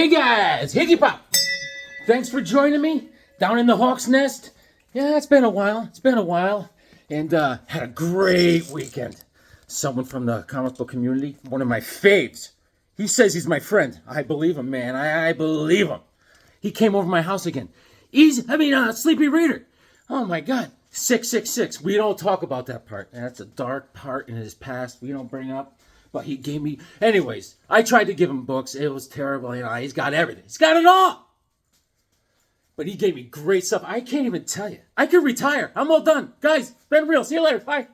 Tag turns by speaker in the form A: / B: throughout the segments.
A: Hey guys, Higgy Pop. Thanks for joining me down in the Hawksnest. Yeah, it's been a while. And had a great weekend. Someone from the comic book community, one of my faves. He says he's my friend. I believe him, man. I believe him. He came over my house again. Sleepyreader. Oh my God. 666. We don't talk about that part. That's a dark part in his past we don't bring up. But he gave me... Anyways, I tried to give him books. It was terrible. You know, he's got everything. He's got it all. But he gave me great stuff. I can't even tell you. I could retire. I'm all done. Guys, been real. See you later. Bye.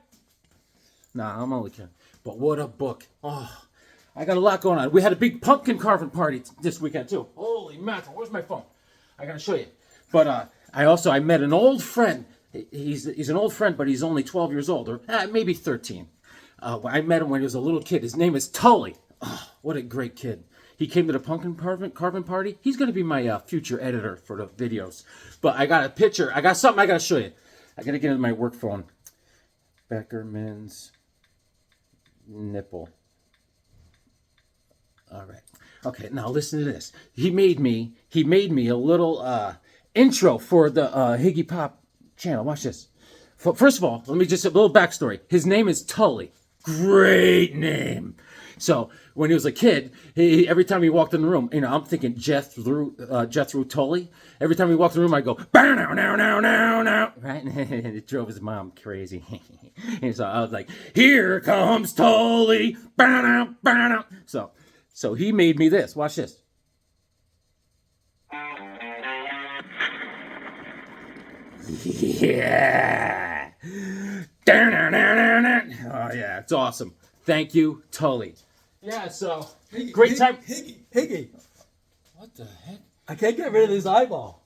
A: Nah, I'm only kidding. But what a book. Oh, I got a lot going on. We had a big pumpkin carving party this weekend, too. Holy mackerel. Where's my phone? I got to show you. But I met an old friend. He's an old friend, but he's only 12 years old, or maybe 13. I met him when he was a little kid. His name is Tully. Oh, what a great kid. He came to the pumpkin carving party. He's going to be my future editor for the videos. But I got a picture. I got something I got to show you. I got to get into my work phone. Beckerman's nipple. All right. Okay, now listen to this. He made me a little intro for the Higgy Pop channel. Watch this. First of all, let me just a little backstory. His name is Tully. Great name. So when he was a kid, every time he walked in the room, you know, I'm thinking Jethro Tully. Every time he walked in the room, I go, now, right? And it drove his mom crazy. And so I was like, here comes Tully. So he made me this. Watch this. Yeah. Oh yeah, it's awesome. Thank you, Tully. Yeah, so great time.
B: Higgy.
A: What the heck?
B: I can't get rid of this eyeball.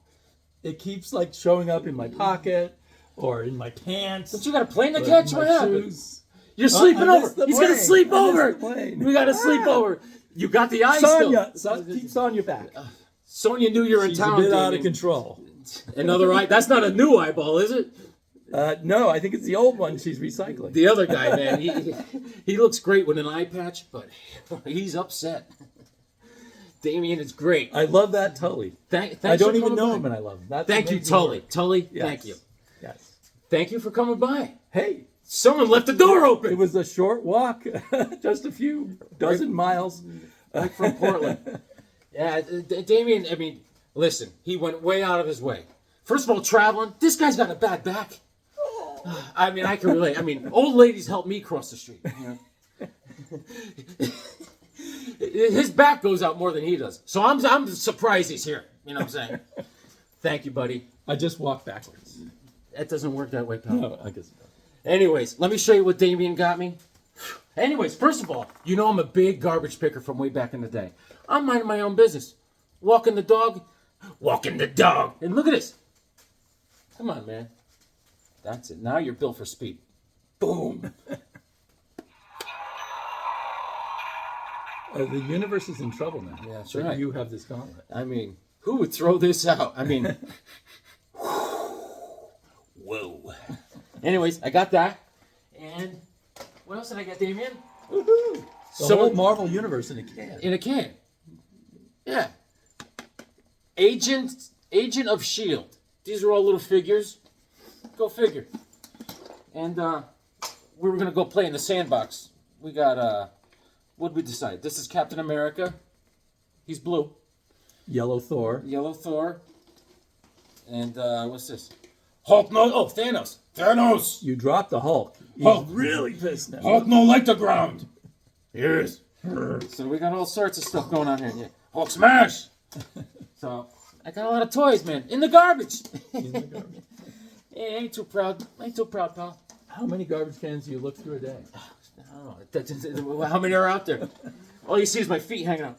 B: It keeps like showing up in my pocket or in my pants.
A: But you got a plane to catch? What happened?
B: Shoes.
A: You're sleeping over.
B: He's
A: gonna sleep over. We gotta sleep
B: Ah.
A: over. You got the eyes
B: Sonia,
A: still.
B: keep Sonia back.
A: Sonia knew you were in
B: She's
A: town.
B: a bit out
A: Damien.
B: of control.
A: Another eye. That's not a new eyeball, is it?
B: No, I think it's the old one she's recycling.
A: The other guy, man, he looks great with an eye patch, but he's upset. Damien is great.
B: I love that Tully.
A: Thanks
B: I don't
A: for
B: even
A: coming
B: know
A: by.
B: him, and I love him. That's
A: Thank you,
B: amazing
A: Tully.
B: work.
A: Tully,
B: Yes.
A: thank you.
B: Yes.
A: Thank you for coming by.
B: Hey,
A: Someone left the door open.
B: it was a short walk, just a few dozen miles.
A: Right from Portland. Yeah, Damien, I mean, listen, he went way out of his way. First of all, traveling. This guy's got a bad back. I mean, I can relate. I mean, old ladies help me cross the street. You know? His back goes out more than he does. So I'm surprised he's here. You know what I'm saying? Thank you, buddy.
B: I just walked backwards.
A: That doesn't work that way, pal.
B: No, I guess not.
A: Anyways, let me show you what Damien got me. Anyways, first of all, you know I'm a big garbage picker from way back in the day. I'm minding my own business. Walking the dog. And look at this. Come on, man. That's it. Now you're built for speed. Boom.
B: The universe is in trouble now.
A: Yeah, that's
B: So
A: right.
B: You have this gauntlet.
A: I mean, who would throw this out? I mean, whoa. Anyways, I got that. And what else did I get, Damien?
B: Woohoo! The whole Marvel universe in a can.
A: In a can. Yeah. Agent of S.H.I.E.L.D. These are all little figures. Go figure. And we were going to go play in the sandbox. We got, what did we decide? This is Captain America. He's blue.
B: Yellow Thor.
A: Yellow Thor. And what's this? Hulk no. Oh, Thanos. Thanos.
B: You dropped the Hulk. He's
A: Hulk.
B: really pissed now.
A: Hulk no like the ground. Yes. So we got all sorts of stuff going on here. Yeah. Hulk smash. So I got a lot of toys, man. In the garbage.
B: In the garbage.
A: Ain't too proud. Ain't too proud, pal.
B: How many garbage cans do you look through a day?
A: I don't know. How many are out there? All you see is my feet hanging out.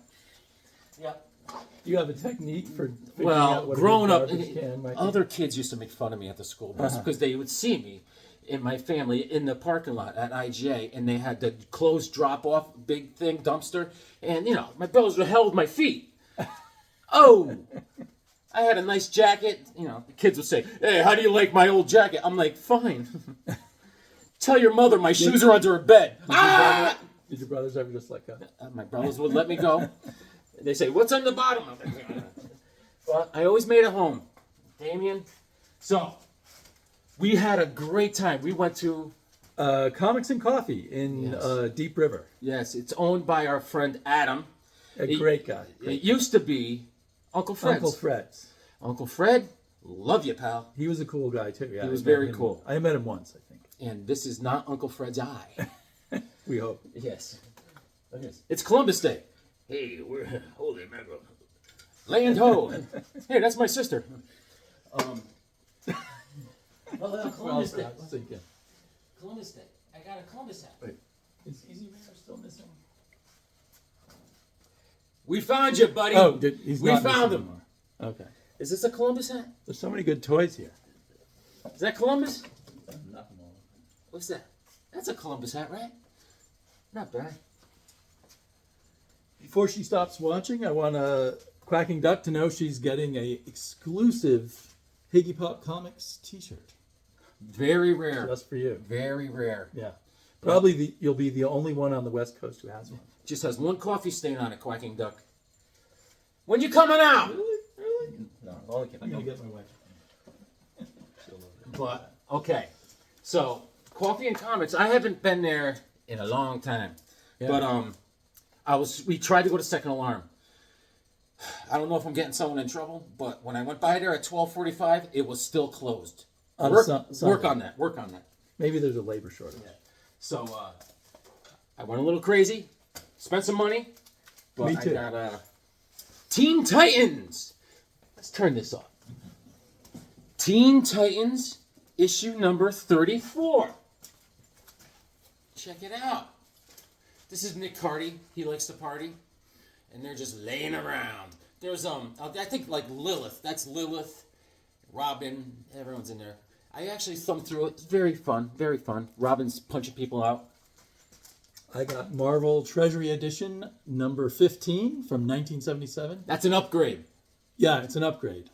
A: Yeah.
B: Do you have a technique for figuring
A: Well,
B: out what
A: growing
B: a
A: up,
B: garbage can might be?
A: other kids used to make fun of me at the school bus because they would see me and my family in the parking lot at IGA, and they had the closed drop-off big thing dumpster, and you know my brothers were held with my feet. Oh, I had a nice jacket. You know, the kids would say, "Hey, how do you like my old jacket?" I'm like, "Fine." Tell your mother my shoes are under her bed.
B: Did your brothers ever just let go?
A: My brothers would let me go. They say, what's on the bottom? Well, I always made it home. Damien. So, we had a great time. We went to...
B: Comics and Coffee in
A: Yes.
B: Deep River.
A: Yes, it's owned by our friend Adam.
B: A great guy.
A: It used to be Uncle Fred's.
B: Uncle Fred's.
A: Uncle Fred, love you, pal.
B: He was a cool guy, too. Yeah,
A: He was
B: I met
A: very
B: him.
A: cool.
B: I met him once, I think.
A: And this is not Uncle Fred's eye.
B: We hope.
A: Yes. Look at this. It's Columbus Day. Hey, we're holy mackerel. Land ho. Hey, that's my sister. Columbus Day. Columbus Day. I got a Columbus hat.
B: Wait, is Easy Reader still missing?
A: We found you, buddy.
B: Oh, he's
A: we
B: not
A: found
B: missing
A: him.
B: anymore. Okay.
A: Is this a Columbus hat?
B: There's so many good toys here.
A: Is that Columbus?
B: Nothing more.
A: What's that? That's a Columbus hat, right? Not bad.
B: Before she stops watching, I want Quacking Duck to know she's getting a exclusive Higgy Pop Comics t-shirt.
A: Very rare.
B: Just for you.
A: Very rare.
B: Yeah. Probably you'll be the only one on the West Coast who has one.
A: Just has one coffee stain on it, Quacking Duck. When you coming out?
B: Really? Really?
A: No, only kidding.
B: I'm going to get my wife.
A: But, okay. So, Coffee and Comics, I haven't been there in a long time.
B: Yeah.
A: But we tried to go to Second Alarm. I don't know if I'm getting someone in trouble, but when I went by there at 12:45, it was still closed. Work on that. Work on that.
B: Maybe there's a labor shortage.
A: Yeah. So I went a little crazy, spent some money, but
B: Me too.
A: I got Teen Titans. Let's turn this off. Teen Titans issue number 34. Check it out. This is Nick Cardy. He likes to party. And they're just laying around. There's I think like Lilith. That's Lilith, Robin. Everyone's in there. I actually thumbed through it. It's very fun. Very fun. Robin's punching people out.
B: I got Marvel Treasury Edition number 15 from 1977.
A: That's an upgrade.
B: Yeah, it's an upgrade.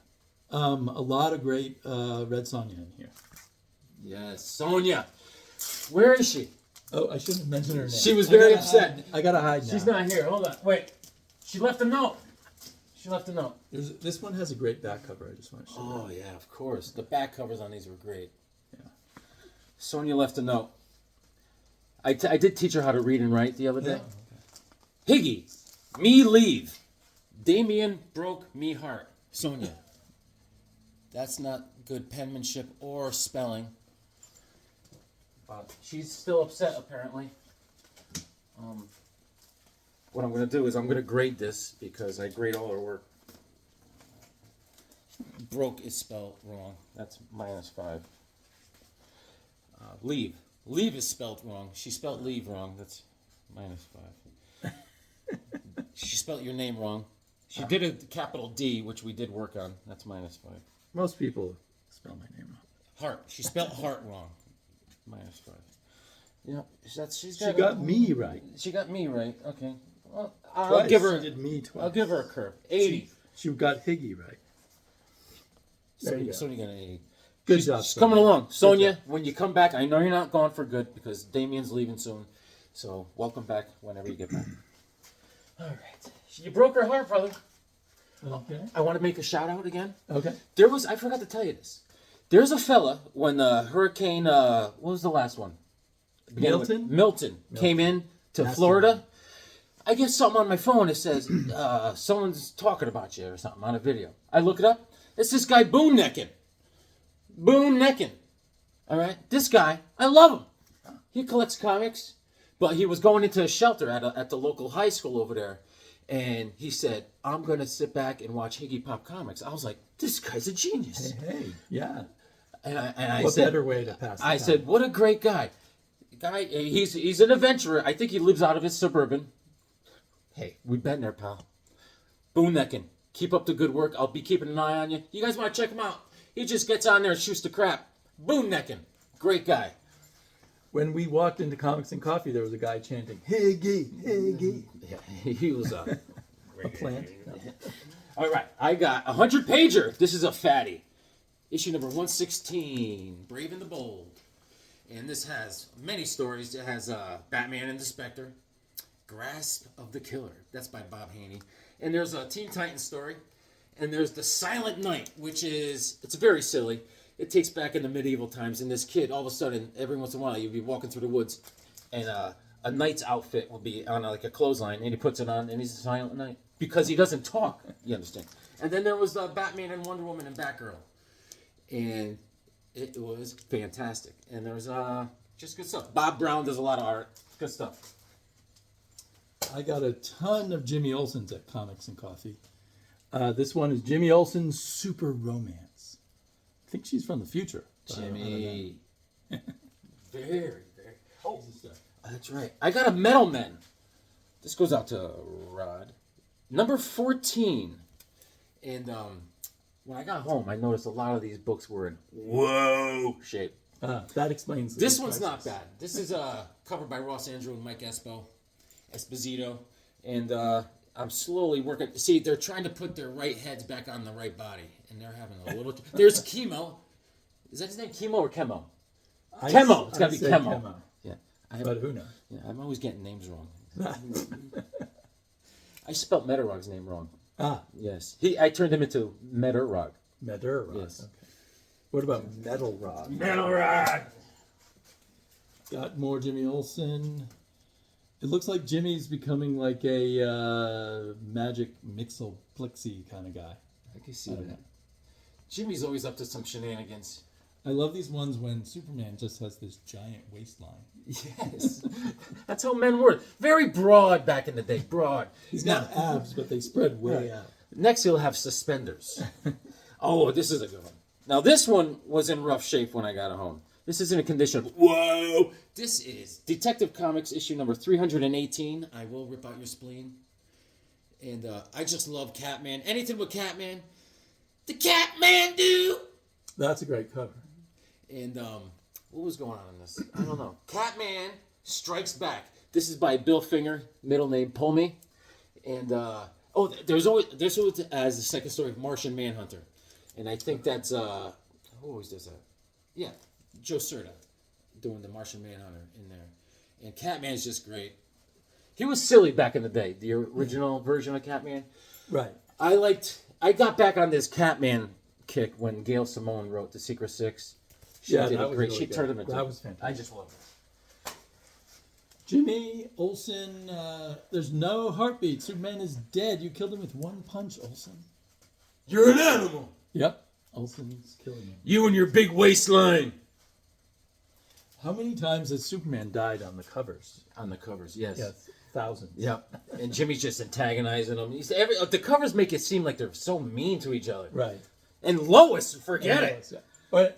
B: A lot of great Red Sonja in here.
A: Yes, Sonia. Where is she?
B: Oh, I shouldn't have mentioned her name.
A: She was very upset.
B: I gotta hide now.
A: She's not here. Hold on. Wait. She left a note. She left a note.
B: This one has a great back cover. I just want to show you.
A: Oh, yeah, of course. The back covers on these were great.
B: Yeah.
A: Sonia left a note. I did teach her how to read and write the other day.
B: Yeah.
A: Higgy, me leave. Damien broke me heart. Sonia. That's not good penmanship or spelling. She's still upset, apparently. What I'm going to do is I'm going to grade this because I grade all her work. Broke is spelled wrong. That's -5. Leave. Leave is spelled wrong. She spelled leave wrong. That's -5. She spelled your name wrong. She did a capital D, which we did work on. That's -5.
B: Most people spell my name wrong.
A: Heart. She spelled heart wrong. -5. Yeah, she's
B: She got me right.
A: She got me right. Okay. Well, I'll
B: Twice.
A: give her.
B: She did me twice.
A: I'll give her a curve. 80.
B: She got Higgy right. There you go.
A: Sonia got an 80.
B: Good job.
A: She's
B: Sonia.
A: coming along.
B: Good
A: Sonia,
B: job.
A: when you come back, I know you're not gone for good because Damien's leaving soon. So welcome back whenever you get back. All right. You broke her heart, brother.
B: Okay.
A: I want to make a shout out again.
B: Okay.
A: I forgot to tell you this. There's a fella when the hurricane, what was the last one? Milton came in to
B: Nasty
A: Florida.
B: one.
A: I get something on my phone that says someone's talking about you or something on a video. I look it up. It's this guy Boone Neckin. Boone Neckin. All right? This guy, I love him. He collects comics, but he was going into a shelter at the local high school over there. And he said, I'm going to sit back and watch Higgy Pop Comics. I was like, this guy's a genius.
B: Hey, yeah.
A: And I
B: What
A: said,
B: better way to pass the
A: I
B: time?
A: said, what a great guy. He's an adventurer. I think he lives out of his Suburban. Hey, we've been there, pal. Boone Neckin. Keep up the good work. I'll be keeping an eye on you. You guys want to check him out? He just gets on there and shoots the crap. Boone Neckin. Great guy.
B: When we walked into Comics and Coffee, there was a guy chanting, Higgy, Higgy.
A: Yeah, he was
B: A plant.
A: All right, I got a 100-pager. This is a fatty. Issue number 116, Brave and the Bold. And this has many stories. It has Batman and the Spectre, Grasp of the Killer. That's by Bob Haney. And there's a Teen Titans story. And there's the Silent Night, which it's very silly. It takes back in the medieval times. And this kid, all of a sudden, every once in a while, you'd be walking through the woods. And a knight's outfit will be on like a clothesline. And he puts it on, and he's a Silent Night. Because he doesn't talk, you understand. And then there was Batman and Wonder Woman and Batgirl. And it was fantastic. And there was just good stuff. Bob Brown does a lot of art. Good stuff.
B: I got a ton of Jimmy Olsen's at Comics and Coffee. This one is Jimmy Olsen's Super Romance. I think she's from the future.
A: Jimmy. Very. Oh, that's right. I got a Metal Men. This goes out to Rod. Number 14. And when I got home, I noticed a lot of these books were in whoa shape.
B: That explains.
A: This one's not bad. This is covered by Ross Andrew and Mike Esposito. And I'm slowly working. See, they're trying to put their right heads back on the right body. And they're having a little... There's Chemo. Is that his name? Chemo or Chemo? Chemo. It's got to be Chemo. Yeah.
B: But who knows?
A: Yeah, I'm always getting names wrong. I spelled Metarog's name wrong. Yes. I turned him into Metarog.
B: Metarog.
A: Yes.
B: Okay. What about Metal Rod?
A: Metal Rod.
B: Got more Jimmy Olsen. It looks like Jimmy's becoming like a magic mixoplexy kind of guy.
A: I can see that. Jimmy's always up to some shenanigans.
B: I love these ones when Superman just has this giant waistline.
A: Yes. That's how men were. Very broad back in the day. Broad.
B: He's got abs, but they spread way out.
A: Next, he'll have suspenders. Oh, this is a good one. Now, this one was in rough shape when I got it home. This is in a condition of, whoa! This is Detective Comics issue number 318. I will rip out your spleen. And I just love Catman. Anything with Catman. The Catman do!
B: That's a great cover.
A: And what was going on in this? I don't know. Catman Strikes Back. This is by Bill Finger, middle name Pulmy. And, there's always as the second story of Martian Manhunter. And I think that's, who always does that? Yeah, Joe Certa doing the Martian Manhunter in there. And Catman's just great. He was silly back in the day, the original version of Catman.
B: Right.
A: I got back on this Catman kick when Gail Simone wrote The Secret Six. She did it great. She turned him into.
B: That was fantastic.
A: I just love it.
B: Jimmy Olsen, there's no heartbeat. Superman is dead. You killed him with one punch, Olsen.
A: You're an animal.
B: Yep. Olsen's killing him.
A: You and your big waistline.
B: How many times has Superman died on the covers?
A: On the covers, yes.
B: Yes, thousands.
A: Yep. And Jimmy's just antagonizing them. The covers make it seem like they're so mean to each other.
B: Right.
A: And Lois, forget it.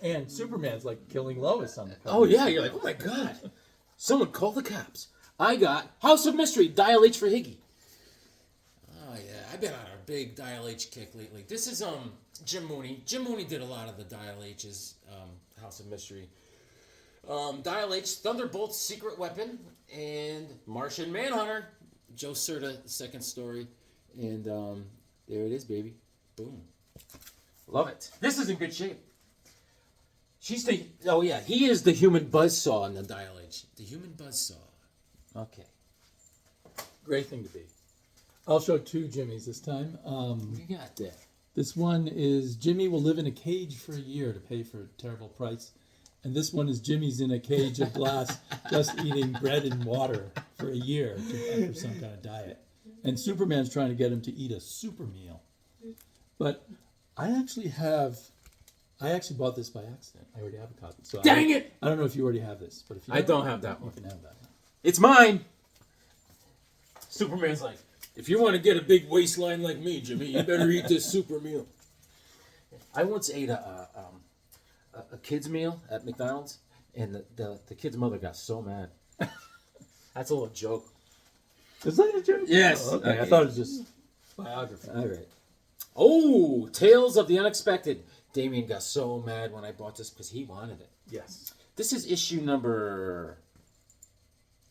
B: And Superman's like killing Lois on the cover.
A: Oh, yeah. You're like, oh, my God. Someone call the cops. I got House of Mystery, Dial H for Higgy. Oh, yeah. I've been on a big Dial H kick lately. This is Jim Mooney. Jim Mooney did a lot of the Dial H's, House of Mystery. Dial H, Thunderbolt's Secret Weapon, and Martian Manhunter. Joe Certa, second story. And there it is, baby. Boom. Love it. This is in good shape. He is the human buzzsaw in the Dial H. The human buzzsaw. Okay.
B: Great thing to be. I'll show two Jimmys this time.
A: What you got there?
B: This one is Jimmy will live in a cage for a year to pay for a terrible price. And this one is Jimmy's in a cage of glass just eating bread and water for a year after some kind of diet. And Superman's trying to get him to eat a super meal. But I actually bought this by accident. I already have a copy. So
A: Dang it!
B: I don't know if you already have this, but if you
A: I don't have that one.
B: You can have that one.
A: It's mine. Superman's like, if you want to get a big waistline like me, Jimmy, you better eat this super meal. I once ate a kid's meal at McDonald's, and the kid's mother got so mad. That's a little joke.
B: Is that a joke?
A: Yes.
B: Oh, okay. I thought it was just biography.
A: All right. Oh, Tales of the Unexpected. Damien got so mad when I bought this because he wanted it.
B: Yes.
A: This is issue number...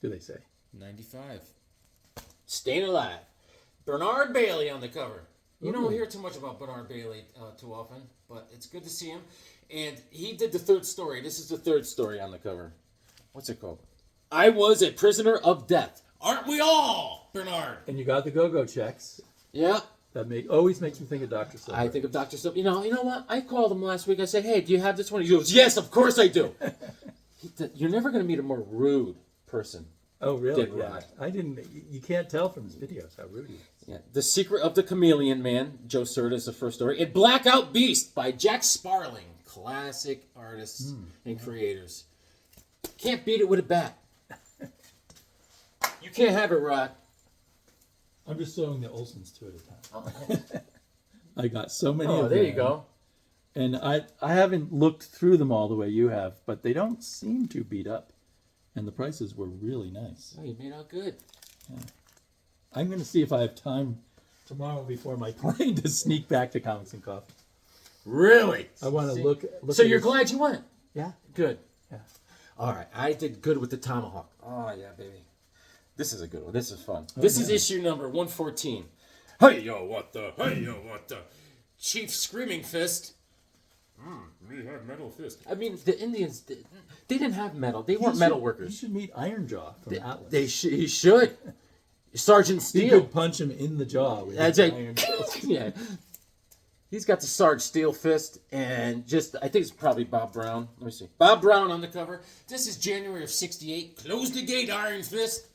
B: Do they say?
A: 95. Staying Alive. Bernard Bailey on the cover. You don't hear too much about Bernard Bailey too often, but it's good to see him. And he did the third story. This is the third story on the cover. What's it called? I Was a Prisoner of Death. Aren't we all, Bernard?
B: And you got the go-go checks.
A: Yeah.
B: That always makes me think of Dr. Silver.
A: I think of Dr. Silver. You know what? I called him last week. I said, hey, do you have this one? He goes, yes, of course I do. You're never going to meet a more rude person.
B: Oh, really?
A: Did
B: Yeah.
A: Rod.
B: I didn't. You can't tell from his videos how rude he is.
A: Yeah. The Secret of the Chameleon Man, Joe Serta is the first story. And Blackout Beast by Jack Sparling. Classic artists and creators. Can't beat it with a bat. You can't have it, Rod.
B: I'm just throwing the Olsons two at a time. I got so many of them.
A: Oh, there you go.
B: And I haven't looked through them all the way you have, but they don't seem too beat up. And the prices were really nice.
A: Oh, you made out good.
B: Yeah. I'm going to see if I have time tomorrow before my plane to sneak back to Comics and Coffee.
A: Really?
B: I want to look
A: So
B: at
A: you're
B: this.
A: glad you went?
B: Yeah.
A: Good.
B: Yeah.
A: All right. I did good with the Tomahawk. Oh, yeah, baby. This is a good one. This is fun. This is issue number 114. Hey, yo, what the? Hey, yo, what the? Chief Screaming Fist. We have metal fist. I mean, the Indians, they didn't have metal. They weren't metal
B: You
A: workers.
B: should meet Ironjaw from Atlas.
A: He should. Sergeant
B: You
A: Steele.
B: could punch him in the jaw with
A: That's
B: his
A: it.
B: iron fist.
A: Yeah. He's got the Sarge Steel fist, and I think it's probably Bob Brown. Let me see. Bob Brown on the cover. This is January of '68. Close the gate, Iron Fist.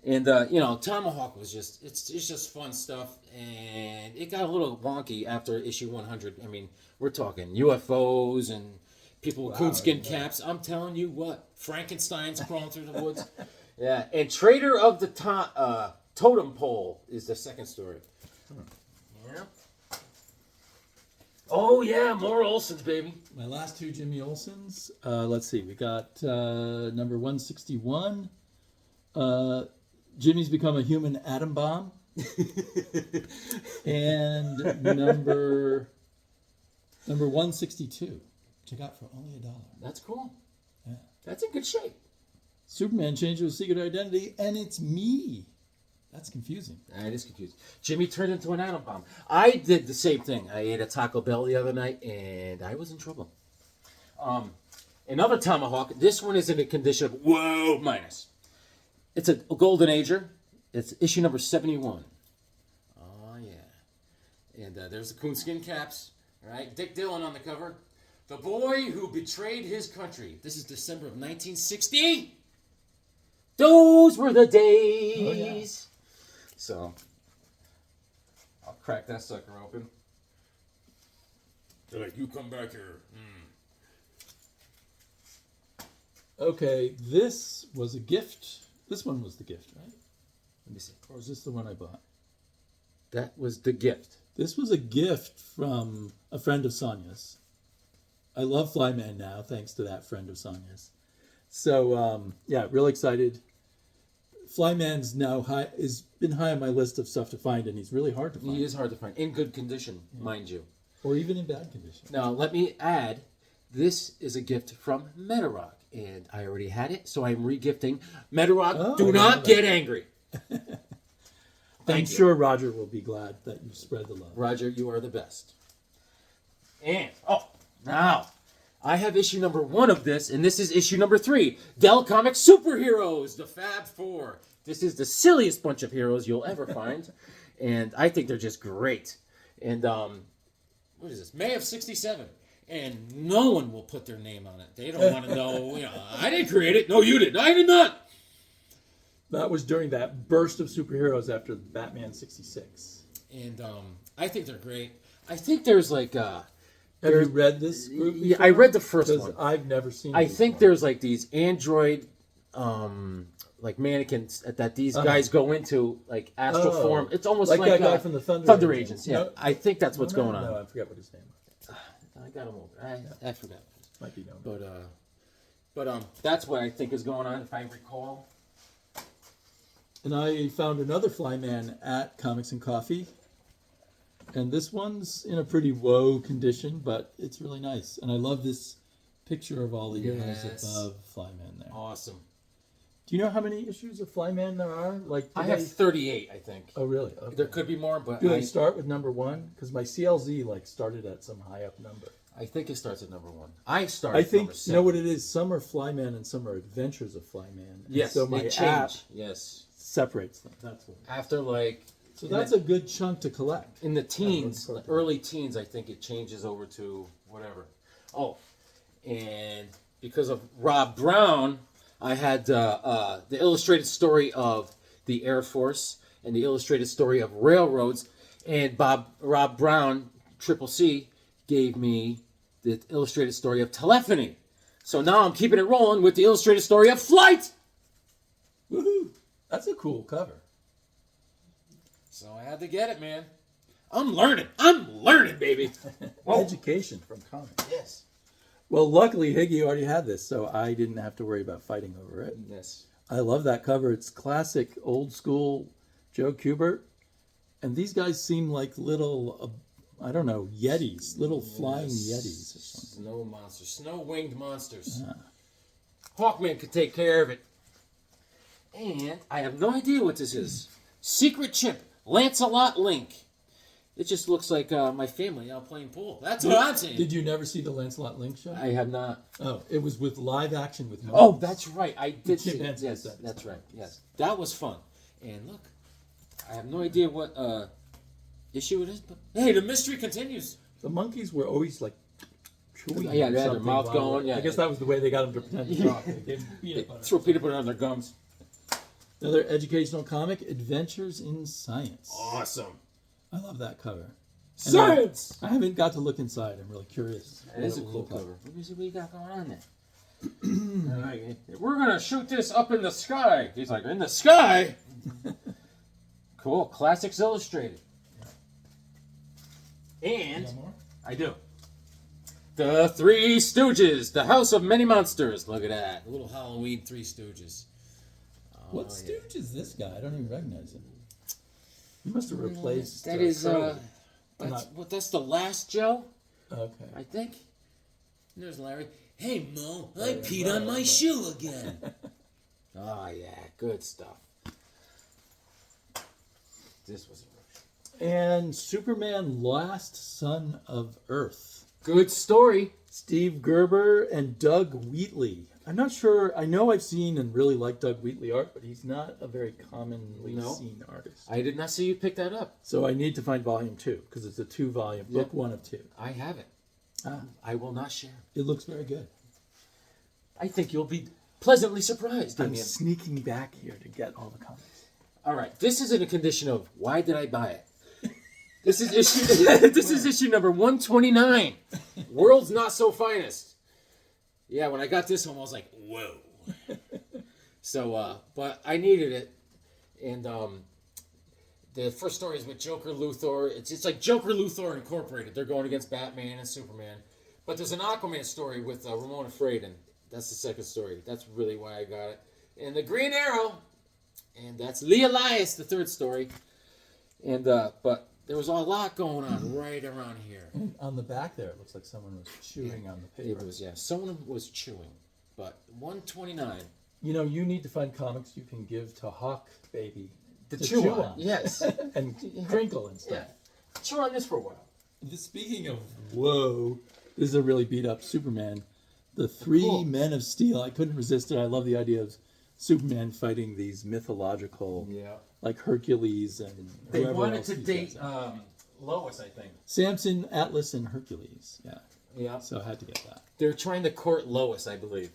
A: And, Tomahawk was it's just fun stuff. And it got a little wonky after issue 100. I mean, we're talking UFOs and people with coonskin caps. I'm telling you what, Frankenstein's crawling through the woods. Yeah, and Traitor of the Totem Pole is the second story. Yeah. Oh, yeah, more Olsons, baby.
B: My last two Jimmy Olsons. Let's see. We got number 161. Jimmy's Become a Human Atom Bomb. And number 162, which I got for only $1.
A: That's cool.
B: Yeah.
A: That's in good shape.
B: Superman changes his secret identity, and it's me. That's confusing.
A: It is confusing. Jimmy turned into an atom bomb. I did the same thing. I ate a Taco Bell the other night, and I was in trouble. Another Tomahawk. This one is in a condition of whoa minus. It's a Golden Ager. It's issue number 71. Oh, yeah. And there's the coonskin caps. All right. Dick Dillon on the cover. The boy who betrayed his country. This is December of 1960. Those were the days. Oh, yeah. So, I'll crack that sucker open. They're like, you come back here.
B: Okay, this was a gift. This one was the gift, right?
A: Let me see.
B: Or is this the one I bought?
A: That was the gift.
B: This was a gift from a friend of Sonia's. I love Flyman now, thanks to that friend of Sonia's. So, really excited. Flyman's now been high on my list of stuff to find, and he's really hard to find.
A: He is hard to find. In good condition, mind you.
B: Or even in bad condition.
A: Now, let me add, this is a gift from Metarog, and I already had it, so I'm re-gifting. Metarog, do not get angry.
B: I'm sure Roger will be glad that you spread the love.
A: Roger, you are the best. And, now, I have issue number 1 of this, and this is issue number 3. Dell Comics Superheroes, the Fab Four. This is the silliest bunch of heroes you'll ever find, and I think they're just great. And, what is this? May of 67. And no one will put their name on it. They don't want to know, I didn't create it. No, you did. I did not.
B: That was during that burst of superheroes after Batman 66.
A: And I think they're great. I think there's like...
B: Have you read this group before?
A: Yeah, I read the first one.
B: I've never seen it
A: I think there's like these android like mannequins that these guys go into, like astral form. It's almost like
B: that guy from the
A: Thunder Agents. Yeah,
B: No.
A: I think that's what's going on.
B: No, I forgot what his name was.
A: I got him over. I forgot.
B: Might be known.
A: But that's what I think is going on, if I recall.
B: And I found another Flyman at Comics and Coffee. And this one's in a pretty woe condition, but it's really nice. And I love this picture of all the heroes above Flyman there.
A: Awesome.
B: Do you know how many issues of Flyman there are? Like
A: I have 38, I think.
B: Oh, really? Okay.
A: There could be more, but
B: Do they start with number 1? Because my CLZ started at some high up number.
A: I think it starts at number 1. I start.
B: I think
A: number 7.
B: you know what it is. Some are Flyman and some are Adventures of Flyman.
A: Yes.
B: So my
A: they change.
B: app
A: yes.
B: separates them. That's what.
A: After like
B: So that's a good chunk to collect.
A: In the teens, the early teens, I think it changes over to whatever. Oh, and because of Rob Brown, I had the illustrated story of the Air Force and the illustrated story of railroads. And Rob Brown, Triple C, gave me the illustrated story of telephony. So now I'm keeping it rolling with the illustrated story of flight.
B: Woohoo! That's a cool cover.
A: So I had to get it, man. I'm learning, baby.
B: Education from comics.
A: Yes.
B: Well, luckily Higgy already had this, so I didn't have to worry about fighting over it.
A: Yes.
B: I love that cover. It's classic, old school Joe Kubert. And these guys seem like little, I don't know, yetis, little flying yetis or something.
A: Snow monsters, snow-winged monsters. Hawkman could take care of it. And I have no idea what this is. Secret chimp, Lancelot Link. It just looks like my family out playing pool. That's what I'm saying.
B: Did you never see the Lancelot Link show?
A: I have not.
B: Oh, it was with live action with monkeys.
A: Oh, that's right. I did see it.
B: Chimpanzees,
A: Yes,
B: that
A: that's
B: is.
A: right. Yes, that was fun. And look, I have no idea what issue it is, but hey, the mystery continues.
B: The monkeys were always like chewing.
A: Yeah, they had their
B: something
A: mouth
B: while-
A: going, yeah.
B: I guess that was the way they got them to pretend to talk. They gave them peanut butter.
A: Throw peanut butter on their gums.
B: Another educational comic, Adventures in Science.
A: Awesome.
B: I love that cover. And
A: Science!
B: I haven't got to look inside. I'm really curious.
A: That is a
B: what it
A: cool
B: will look like.
A: cover. Let me see what you got going on there. All right, we're going to shoot this up in the sky. He's like, in the sky? Cool. Classics Illustrated. And
B: One more?
A: I do. The Three Stooges, the House of Many Monsters. Look at that. A little Halloween Three Stooges.
B: What
A: yeah.
B: stooge is this guy? I don't even recognize him. You must have replaced.
A: That is,
B: Curly.
A: that's the last Joe,
B: Okay.
A: I think. There's Larry. Hey, Mo, I peed on my shoe again. Oh, yeah, good stuff. This was a
B: And Superman, Last Son of Earth.
A: good story.
B: Steve Gerber and Doug Wheatley. I'm not sure. I know I've seen and really like Doug Wheatley art, but he's not a very commonly
A: No.
B: seen artist.
A: I did not see you pick that up.
B: So I need to find volume 2 because it's a 2-volume book,
A: Yeah.
B: 1 of 2.
A: I have it. I will not share.
B: It looks very good.
A: I think you'll be pleasantly surprised,
B: I'm
A: Damien.
B: sneaking back here to get all the comics.
A: All right, this is in a condition of why did I buy it? This is issue. This is issue number 129. World's Not So Finest. Yeah, when I got this one, I was like, whoa. So, but I needed it, and the first story is with Joker Luthor. It's like Joker Luthor Incorporated. They're going against Batman and Superman, but there's an Aquaman story with Ramona Fradon. That's the second story. That's really why I got it. And the Green Arrow, and that's Lee Elias, the third story. And but there was a lot going on right around here.
B: And on the back there, it looks like someone was chewing on the paper.
A: It was, yeah, someone was chewing. But 129.
B: You know, you need to find comics you can give to Hawk Baby
A: The
B: to
A: chew on. Yes.
B: and crinkle and stuff.
A: Yeah. Chew on this for a while.
B: Speaking of whoa, this is a really beat up Superman. The three
A: Cool.
B: Men of Steel. I couldn't resist it. I love the idea of Superman fighting these mythological,
A: Yeah.
B: like Hercules and
A: They
B: whoever
A: wanted
B: else
A: to
B: these
A: date
B: guys are.
A: Lois, I think.
B: Samson, Atlas, and Hercules. Yeah,
A: Yeah.
B: so I had to get that.
A: They're trying to court Lois, I believe.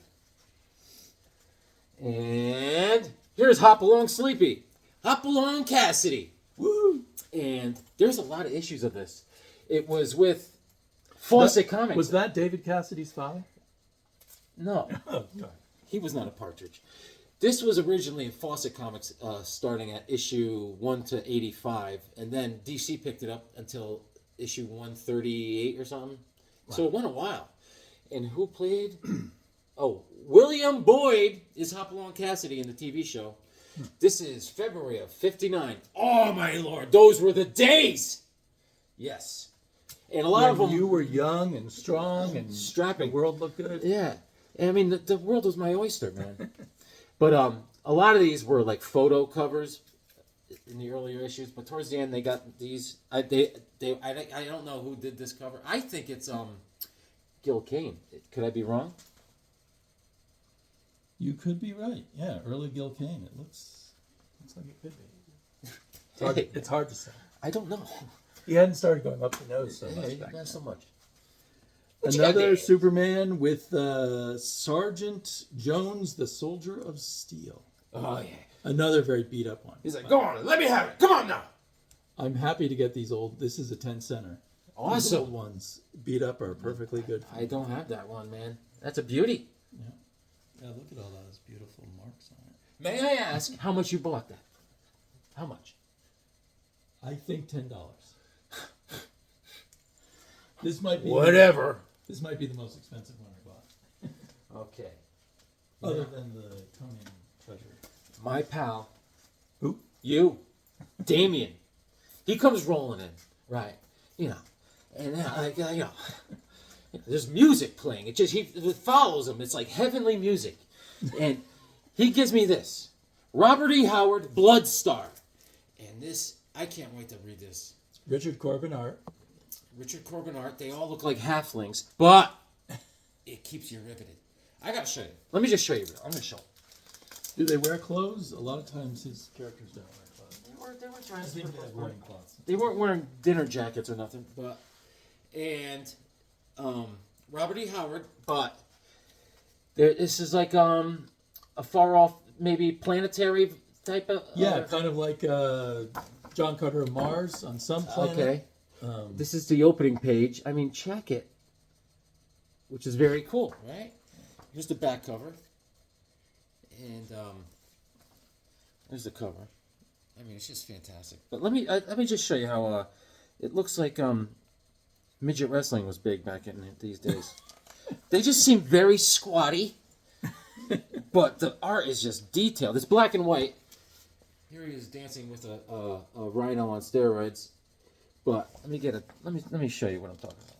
A: And here's Hop Along Sleepy. Hop Along Cassidy.
B: Woo!
A: And there's a lot of issues of this. It was with Fawcett Comics.
B: Was that David Cassidy's father?
A: No. He was not a partridge. This was originally in Fawcett Comics, starting at issue 1 to 85, and then DC picked it up until issue 138 or something. So it went a while. And who played? Oh, William Boyd is Hopalong Cassidy in the TV show. This is February of '59. Oh my lord, those were the days. Yes, and a lot of
B: When
A: them.
B: you were young and strong and
A: Strapping.
B: the world looked good.
A: Yeah, I mean the world was my oyster, man. But a lot of these were like photo covers in the earlier issues. But towards the end, they got these. I don't know who did this cover. I think it's Gil Kane. Could I be wrong?
B: You could be right. Yeah, early Gil Kane. It looks like it could be. It's hard to say.
A: I don't know.
B: He hadn't started going up the nose so much
A: Hey,
B: back then.
A: not so much. What you got
B: Another
A: there?
B: Superman with Sergeant Jones, the Soldier of Steel.
A: Oh, yeah.
B: Another very beat up one.
A: He's like, go on, let me have it. Come on now.
B: I'm happy to get these old. This is a 10 center. These
A: Awesome.
B: old ones beat up are perfectly good.
A: I don't have that one, man. That's a beauty.
B: Yeah, look at all those beautiful marks on it.
A: May I ask how much you bought that? How much?
B: I think $10. This might be
A: Whatever.
B: This might be the most expensive one I bought,
A: Okay.
B: other than the Conan Treasury.
A: My pal.
B: Who?
A: You. Damien. He comes rolling in. Right. You know. And you know. There's music playing. It follows him. It's like heavenly music. And he gives me this. Robert E. Howard, Blood Star. And this, I can't wait to read this.
B: Richard Corbin art.
A: Richard Corbin art. They all look like halflings, but it keeps you riveted. I gotta show you. Let me just show you. I'm gonna show you.
B: Do they wear clothes? A lot of times his characters don't wear clothes.
A: They were trying
B: I
A: to
B: think they have wearing clothes.
A: They weren't wearing dinner jackets or nothing, but Robert E. Howard, but this is like a far off, maybe planetary type of.
B: Yeah, kind of like John Carter of Mars on some planet.
A: Okay. This is the opening page. I mean, check it, which is very cool, right? Here's the back cover, and there's the cover. I mean, it's just fantastic. But let me just show you how it looks like midget wrestling was big back in these days. They just seem very squatty, but the art is just detailed. It's black and white. Here he is dancing with a rhino on steroids. But let me show you what I'm talking about,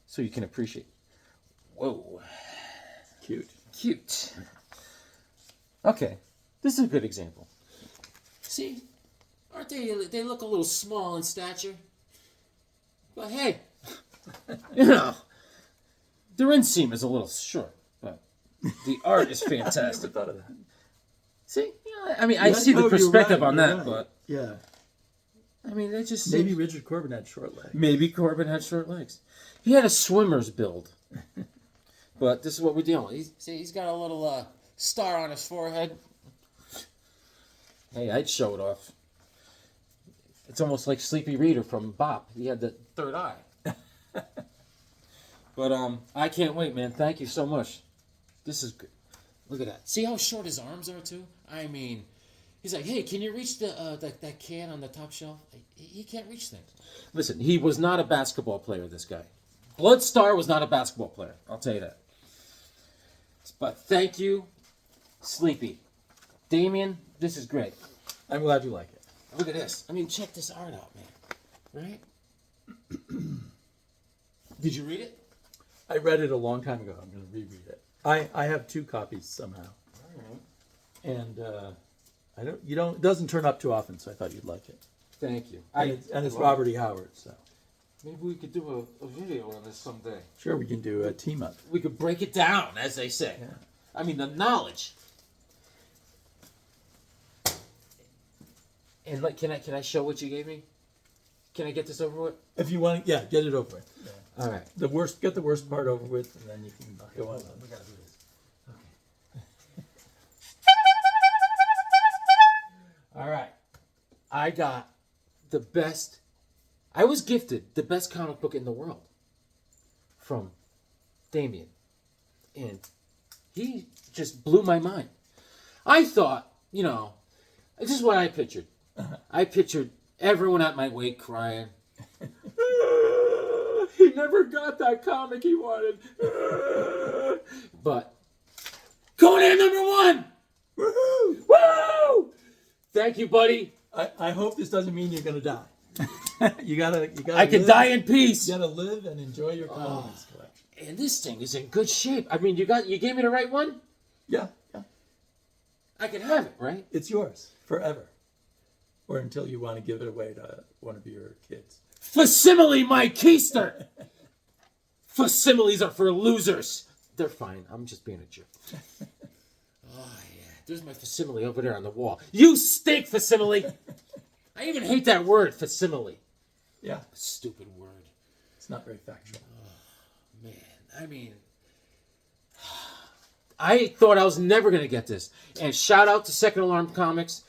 A: so you can appreciate. Whoa, cute. Okay, this is a good example. See, aren't they? They look a little small in stature, but hey, you know, their inseam is a little short, but the art is fantastic.
B: I never thought of that.
A: See, I mean, I see the perspective on that, but
B: yeah.
A: I mean, they just
B: Maybe Richard Corbin had short legs.
A: Maybe Corbin had short legs. He had a swimmer's build. But this is what we're dealing with. He's got a little star on his forehead. Hey, I'd show it off. It's almost like Sleepyreader from Bop. He had the third eye. But I can't wait, man. Thank you so much. This is good. Look at that. See how short his arms are, too? I mean... He's like, hey, can you reach that can on the top shelf? He can't reach things. Listen, he was not a basketball player, this guy. Blood Star was not a basketball player. I'll tell you that. But thank you, Sleepy. Damien, this is great.
B: I'm glad you like it.
A: Look at this. I mean, check this art out, man. Right? Did you read it?
B: I read it a long time ago. I'm going to reread it. I have 2 copies somehow.
A: All right.
B: And... it doesn't turn up too often, so I thought you'd like it.
A: Thank you.
B: And it's Robert E. Howard, so.
A: Maybe we could do a video on this someday.
B: Sure, we can do a team up.
A: We could break it down, as they say.
B: Yeah.
A: I mean, the knowledge. And like, can I show what you gave me? Can I get this over with?
B: If you want, get it over with. Yeah.
A: All right.
B: Get the worst part over with, and then you can go on.
A: We gotta do this. Okay. All right. I got the best. I was gifted the best comic book in the world from Damien. And he just blew my mind. I thought, this is what I pictured. I pictured everyone at my wake crying. He never got that comic he wanted. But Conan #1!
B: Woohoo!
A: Woo! Thank you, buddy.
B: I hope this doesn't mean you're gonna die. you gotta.
A: I can die in peace.
B: You gotta live and enjoy your comics collection.
A: And this thing is in good shape. I mean, you gave me the right one?
B: Yeah.
A: I can have it, right?
B: It's yours forever, or until you want to give it away to one of your kids.
A: Facsimile, my keister. Facsimiles are for losers. They're fine. I'm just being a jerk. Oh, yeah. There's my facsimile over there on the wall. You stink, facsimile. I even hate that word, facsimile.
B: Yeah,
A: Stupid word.
B: it's not very factual.
A: Man, I mean, I thought I was never going to get this. And shout out to Second Alarm Comics.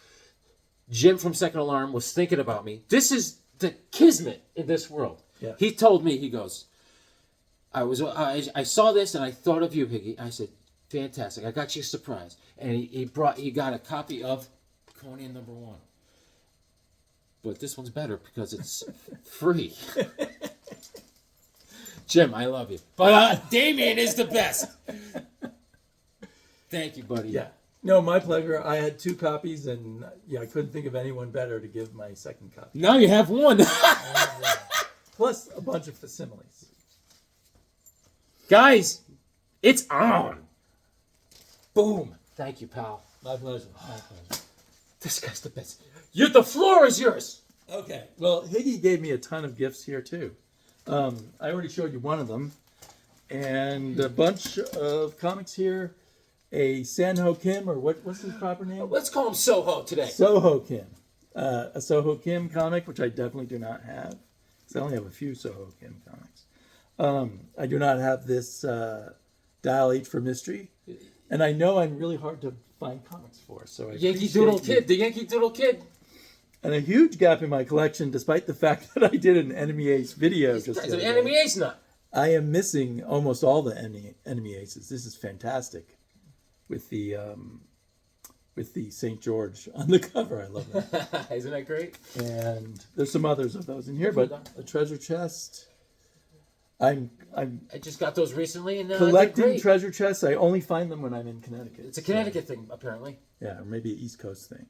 A: Jim from Second Alarm was thinking about me. This is the kismet in this world.
B: Yeah.
A: He told me, he goes, I saw this and I thought of you, Higgy. I said, fantastic. I got you a surprise. And he got a copy of Conan #1. But this one's better because it's free. Jim, I love you. But Damien is the best. Thank you, buddy.
B: Yeah. No, my pleasure. I had 2 copies, and I couldn't think of anyone better to give my second copy.
A: Now you have one.
B: Plus a bunch of facsimiles.
A: Guys, it's on. Boom. Thank you, pal.
B: My pleasure. My pleasure.
A: This guy's the best. The floor is yours.
B: Okay. Well, Higgy gave me a ton of gifts here, too. I already showed you one of them. And a bunch of comics here. A Sanho Kim, or what's his proper name?
A: Let's call him Soho today.
B: Soho Kim. A Soho Kim comic, which I definitely do not have. Because I only have a few Soho Kim comics. I do not have this Dial H for Mystery. And I know I'm really hard to find comics for. So I
A: Yankee Doodle Kid. The Yankee Doodle Kid.
B: And a huge gap in my collection, despite the fact that I did an Enemy Ace video.
A: He's an Enemy Ace nut.
B: I am missing almost all the Enemy Aces. This is fantastic. With the St. George on the cover. I love that.
A: Isn't that great?
B: And there's some others of those in here, but a treasure chest. I
A: just got those recently, and
B: collecting treasure chests. I only find them when I'm in Connecticut.
A: It's a Connecticut thing, apparently.
B: Yeah, or maybe an East Coast thing.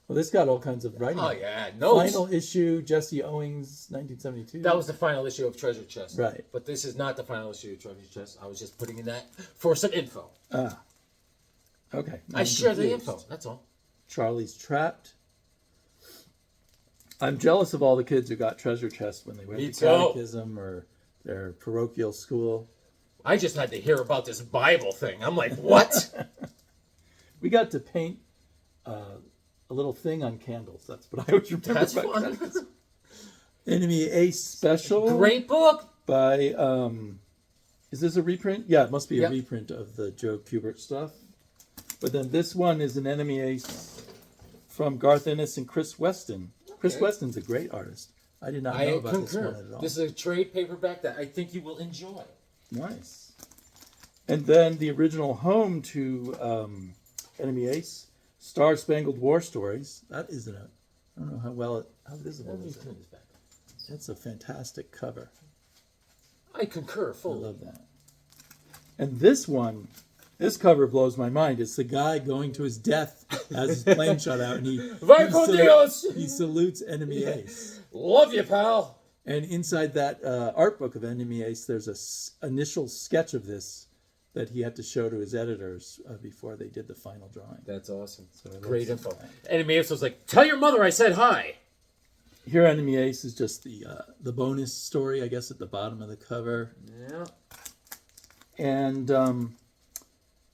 B: Well, this got all kinds of writing.
A: Oh yeah, no.
B: Final issue, Jesse Owings, 1972.
A: That was the final issue of Treasure Chest.
B: Right.
A: But this is not the final issue of Treasure Chest. I was just putting in that for some info.
B: Okay.
A: I share the info. That's all.
B: Charlie's Trapped. I'm jealous of all the kids who got treasure chests when they went to catechism or their parochial school.
A: I just had to hear about this Bible thing. I'm like, what?
B: We got to paint a little thing on candles. That's what I always remember.
A: That's
B: about
A: fun.
B: catechism. Enemy Ace Special.
A: Great book.
B: By, is this a reprint? Yeah, it must be a
A: Yep.
B: reprint of the Joe Kubert stuff. But then this one is an Enemy Ace from Garth Ennis and Chris Weston. Chris Weston's a great artist. I did not know about this one at all.
A: This is a trade paperback that I think you will enjoy.
B: Nice. And then the original home to Enemy Ace, Star Spangled War Stories. That isn't a, I don't know how visible is it? That's a fantastic cover.
A: I concur
B: I
A: fully.
B: love that. And this one, this cover blows my mind. It's the guy going to his death as his plane shot out, and he salutes Enemy Ace.
A: Love you, pal.
B: And inside that art book of Enemy Ace, there's a initial sketch of this that he had to show to his editors before they did the final drawing.
A: That's awesome.
B: So
A: Great info. Enemy Ace was like, tell your mother I said hi.
B: Here, Enemy Ace is just the bonus story, I guess, at the bottom of the cover.
A: Yeah.
B: And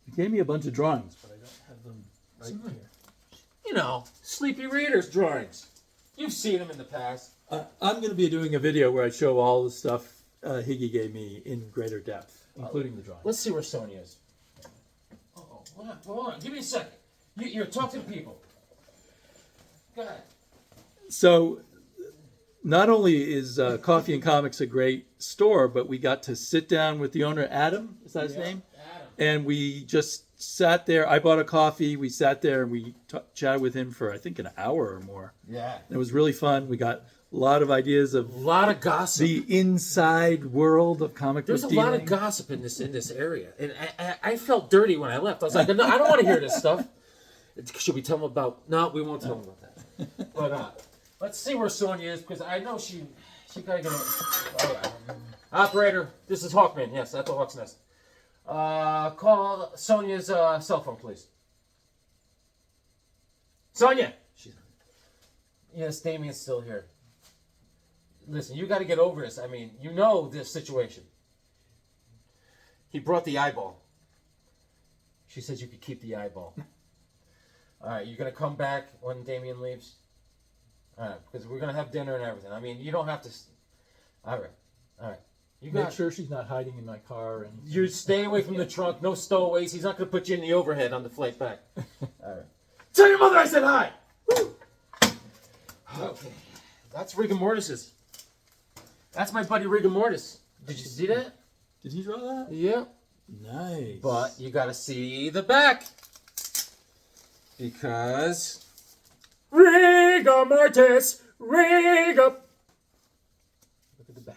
B: he gave me a bunch of drawings, but I don't have them right here.
A: You know, Sleepyreader's drawings. You've seen them in the past.
B: I'm going to be doing a video where I show all the stuff Higgy gave me in greater depth, including the drawings.
A: Let's see where Sonia is. Oh, hold on. Give me a second. You're talking to people. Go ahead.
B: So, not only is Coffee and Comics a great store, but we got to sit down with the owner, Adam. Is that his name?
A: Adam.
B: And we just sat there. I bought a coffee. We sat there and we chatted with him for, I think, an hour or more.
A: Yeah.
B: It was really fun. We got a lot of ideas of
A: A lot of gossip.
B: the inside world of comic book
A: There's a
B: dealing.
A: lot of gossip in this area, and I felt dirty when I left. I was like, no, I don't want to hear this stuff. Should we tell them about? No, we won't tell them about that. But let's see where Sonia is, because I know she gotta get. Operator, this is Hawkman. Yes, that's a Hawksnest. Call Sonia's cell phone, please. Sonia. Yes, Damien's still here. Listen, you got to get over this. I mean, you know this situation. He brought the eyeball. She says you could keep the eyeball. All right, you're going to come back when Damien leaves? All right, because we're gonna have dinner and everything. I mean, you don't have to. All right. You
B: Make
A: got.
B: sure she's not hiding in my car or anything.
A: You stay away from the trunk. No stowaways. He's not gonna put you in the overhead on the flight back. All right. Tell your mother I said hi. Woo! Okay. That's rigor mortis's. That's my buddy rigor mortis. Did you see that?
B: Did he draw that?
A: Yeah.
B: Nice.
A: But you gotta see the back. Because rigor mortis, rigor. Look at the back.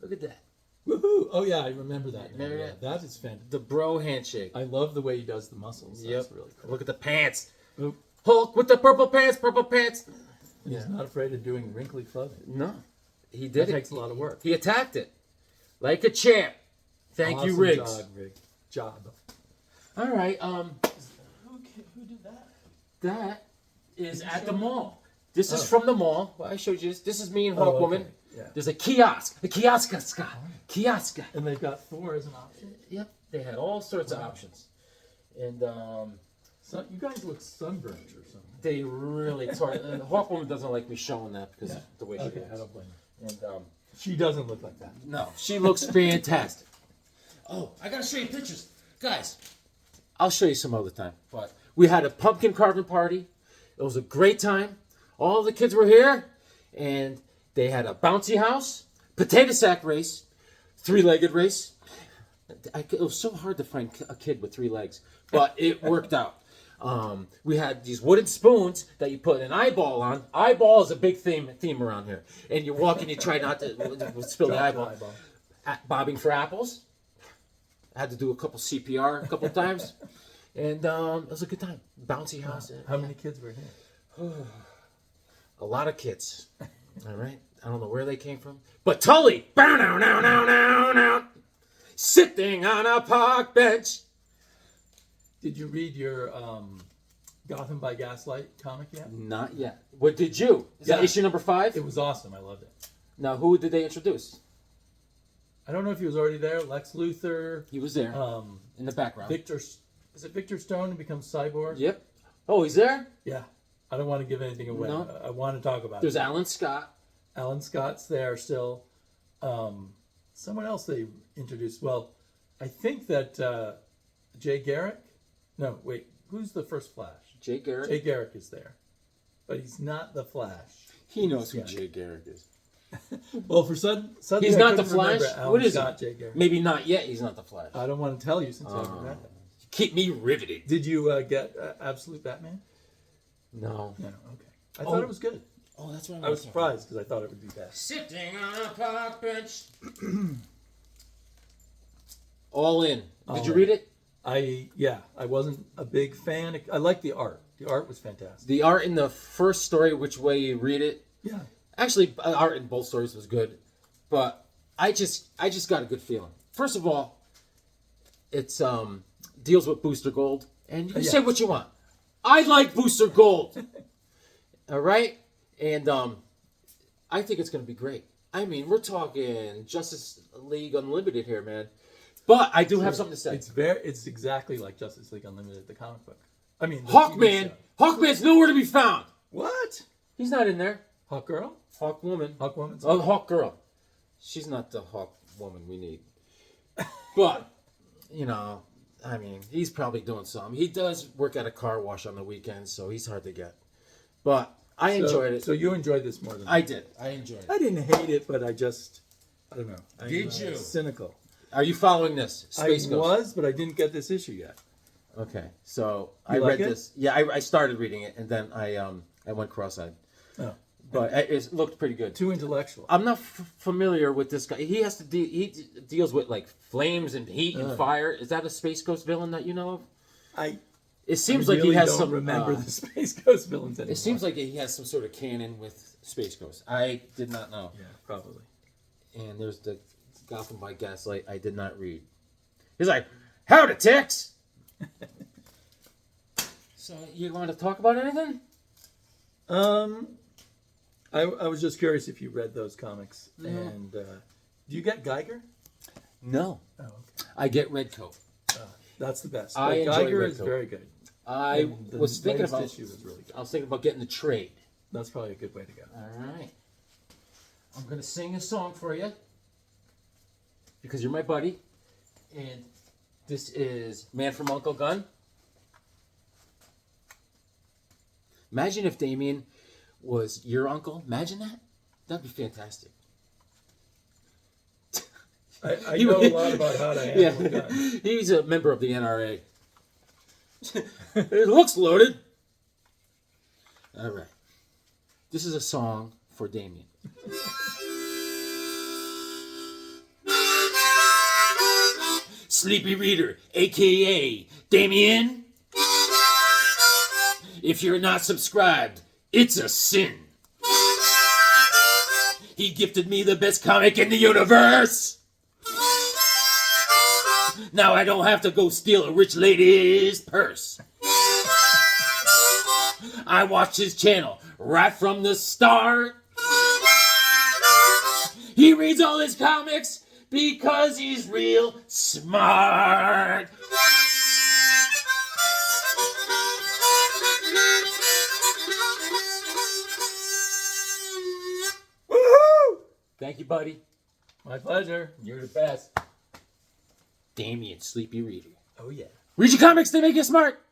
A: Look at that.
B: Woohoo! Oh yeah, I remember that.
A: Remember
B: Yeah,
A: that?
B: that is fantastic.
A: The bro handshake.
B: I love the way he does the muscles.
A: Yep.
B: That's really cool.
A: Look at the pants.
B: Oop.
A: Hulk with the purple pants, purple pants.
B: He's not afraid of doing wrinkly clothing.
A: No. He
B: That
A: did it.
B: takes a lot of work.
A: He attacked it. Like a champ. Thank you,
B: Awesome
A: Riggs.
B: Job.
A: All right,
B: Who did that?
A: that is
B: Did you
A: at
B: show
A: the
B: me?
A: mall. This is
B: Oh.
A: from the mall. Well, I showed you this. This is me and Hawk
B: Oh,
A: Woman.
B: okay. Yeah.
A: There's a kiosk. A kiosk.
B: And they've got Thor as an option.
A: Yep. They had all sorts of options. And
B: So you guys look sunburnt or something.
A: they really tore it. And Hawk Woman doesn't like me showing that because of the way she
B: Okay, I
A: looks.
B: don't blame you.
A: And
B: She doesn't look like that.
A: no, she looks fantastic. Oh, I gotta show you pictures. Guys, I'll show you some other time. But we had a pumpkin carving party. It was a great time. All the kids were here, and they had a bouncy house, potato sack race, three-legged race. It was so hard to find a kid with 3 legs, but it worked out. We had these wooden spoons that you put an eyeball on. Eyeball is a big theme around here. And you walk and you try not to spill the eyeball. Bobbing for apples. I had to do a couple CPR a couple times. And it was a good time. Bouncy house.
B: How many kids were here?
A: A lot of kids. All right. I don't know where they came from. But Tully, sitting on a park bench.
B: Did you read your Gotham by Gaslight comic yet?
A: Not yet. What did you? Is that issue number 5?
B: It was awesome. I loved it.
A: Now, who did they introduce?
B: I don't know if he was already there. Lex Luthor.
A: He was there in the background.
B: Victor. Is it Victor Stone who becomes Cyborg?
A: Yep. Oh, he's there?
B: Yeah. I don't want to give anything away.
A: No.
B: I want to talk about
A: There's
B: it.
A: Alan Scott.
B: Alan Scott's there still. Someone else they introduced. Well, I think that Jay Garrick. No, wait. Who's the first Flash?
A: Jay Garrick.
B: Jay Garrick is there, but he's not the Flash.
A: He knows who
B: Yeah.
A: Jay Garrick is.
B: Well, for suddenly
A: He's
B: I
A: not the
B: couldn't remember
A: Flash?
B: Alan
A: What is
B: Scott,
A: he?
B: Jay Garrick.
A: Maybe not yet. He's not the Flash.
B: I don't want to tell you since I haven't read it.
A: Keep me riveted.
B: Did you get Absolute Batman?
A: No.
B: No. Okay. I thought it was good.
A: Oh, that's what
B: I was surprised because I thought it would be bad.
A: Sitting on a park bench. All in. Did you read it?
B: I wasn't a big fan. I liked the art. The art was fantastic.
A: The art in the first story, which way you read it.
B: Yeah.
A: Actually, art in both stories was good, but I just got a good feeling. First of all, it's deals with Booster Gold, and you can say what you want. I like Booster Gold. All right, and I think it's going to be great. I mean, we're talking Justice League Unlimited here, man. But I do have something to say.
B: It's exactly like Justice League Unlimited, the comic book. I mean, the
A: Hawkman.
B: TV show.
A: Hawkman's nowhere to be found.
B: What?
A: He's not in there.
B: Hawk Girl?
A: Hawk Woman.
B: Hawk Woman?
A: Oh, Hawk Girl. She's not the Hawk Woman we need. But, you know, I mean, he's probably doing something. He does work at a car wash on the weekends, so he's hard to get. But I enjoyed it.
B: So you enjoyed this more than
A: I did. I enjoyed it.
B: I didn't hate it, but I don't know.
A: Did you?
B: Cynical.
A: Are you following this? Space
B: I
A: Ghost.
B: was, but I didn't get this issue yet.
A: Okay, so
B: You
A: I
B: like
A: read
B: it?
A: this. Yeah, I started reading it, and then I went cross-eyed.
B: Oh.
A: But it looked pretty good.
B: Too intellectual.
A: I'm not familiar with this guy. He has to he deals with like flames and heat and fire. Is that a Space Ghost villain that you know of? It seems like he
B: really
A: has
B: don't
A: some.
B: remember the Space Ghost villains anymore.
A: It seems like he has some sort of canon with Space Ghost. I did not know.
B: Yeah, probably.
A: And there's the Gotham by Gaslight. I did not read. He's like, howdy, Tex. So you want to talk about anything?
B: I was just curious if you read those comics. And do you get Geiger?
A: No.
B: Oh, okay.
A: I get Redcoat.
B: That's the best.
A: I enjoy
B: Geiger
A: Red
B: is
A: Coat.
B: very good.
A: I
B: And the
A: was thinking
B: latest
A: about.
B: issue was really good.
A: I was thinking about getting the trade.
C: That's probably a good way to go.
A: All right. I'm going to sing a song for you because you're my buddy. And this is Man from Uncle Gun. Imagine if Damien was your uncle. Imagine that. That'd be fantastic.
B: I know a lot about how to handle guns.
A: He's a member of the NRA. It looks loaded. All right. This is a song for Damien. Sleepyreader, a.k.a. Damien. If you're not subscribed, it's a sin. He gifted me the best comic in the universe. Now I don't have to go steal a rich lady's purse. I watched his channel right from the start. He reads all his comics because he's real smart. Woohoo! Thank you, buddy.
C: My pleasure.
A: You're the best. Damien, Sleepyreader.
C: Oh, yeah.
A: Read your comics, they make you smart.